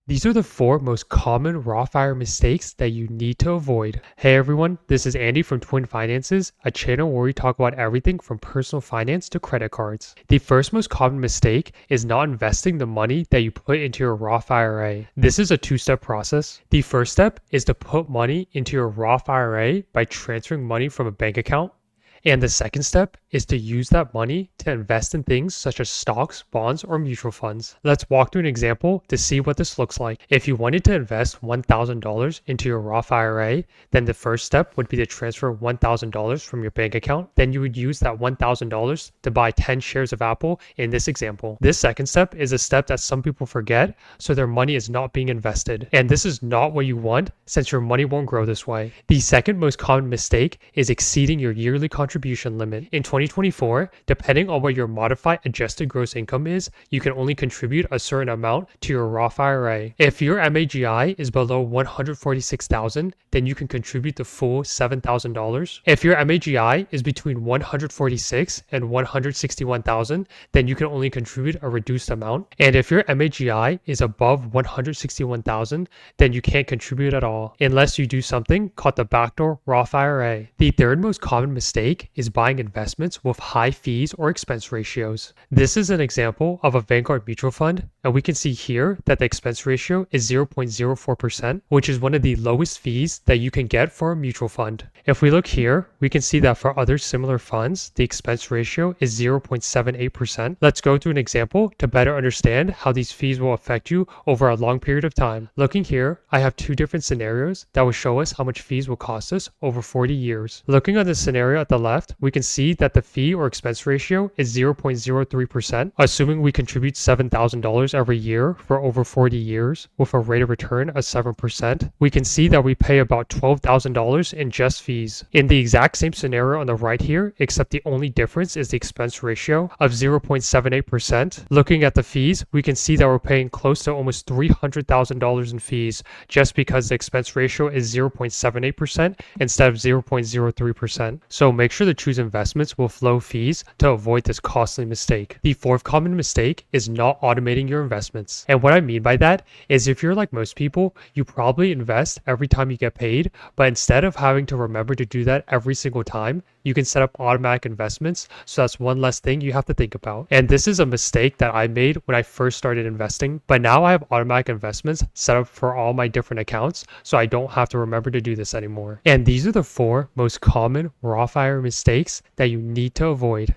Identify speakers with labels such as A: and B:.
A: These are the 4 most common Roth IRA mistakes that you need to avoid. Hey everyone, this is Andy from Twin Finances, a channel where we talk about everything from personal finance to credit cards. The first most common mistake is not investing the money that you put into your Roth IRA. This is a 2-step process. The first step is to put money into your Roth IRA by transferring money from a bank account. And the second step is to use that money to invest in things such as stocks, bonds, or mutual funds. Let's walk through an example to see what this looks like. If you wanted to invest $1,000 into your Roth IRA, then the first step would be to transfer $1,000 from your bank account. Then you would use that $1,000 to buy 10 shares of Apple in this example. This second step is a step that some people forget, so their money is not being invested. And this is not what you want since your money won't grow this way. The second most common mistake is exceeding your yearly contribution limit. In 2024, depending on what your modified adjusted gross income is, you can only contribute a certain amount to your Roth IRA. If your MAGI is below $146,000, then you can contribute the full $7,000. If your MAGI is between $146,000 and $161,000, then you can only contribute a reduced amount. And if your MAGI is above $161,000, then you can't contribute at all, unless you do something called the backdoor Roth IRA. The third most common mistake is buying investments with high fees or expense ratios. This is an example of a Vanguard mutual fund, and we can see here that the expense ratio is 0.04%, which is one of the lowest fees that you can get for a mutual fund. If we look here, we can see that for other similar funds, the expense ratio is 0.78%. Let's go through an example to better understand how these fees will affect you over a long period of time. Looking here, I have 2 different scenarios that will show us how much fees will cost us over 40 years. Looking at the scenario at the left, we can see that the fee or expense ratio is 0.03%, assuming we contribute $7,000 every year for over 40 years with a rate of return of 7%. We can see that we pay about $12,000 in just fees. In the exact same scenario on the right here, except the only difference is the expense ratio of 0.78%. Looking at the fees, we can see that we're paying close to almost $300,000 in fees just because the expense ratio is 0.78% instead of 0.03%. So make sure to choose investments with low fees to avoid this costly mistake. The fourth common mistake is not automating your investments. And what I mean by that is if you're like most people, you probably invest every time you get paid, but instead of having to remember to do that every single time, you can set up automatic investments. So that's one less thing you have to think about. And this is a mistake that I made when I first started investing, but now I have automatic investments set up for all my different accounts, so I don't have to remember to do this anymore. And these are the 4 most common Roth IRA mistakes that you need to avoid.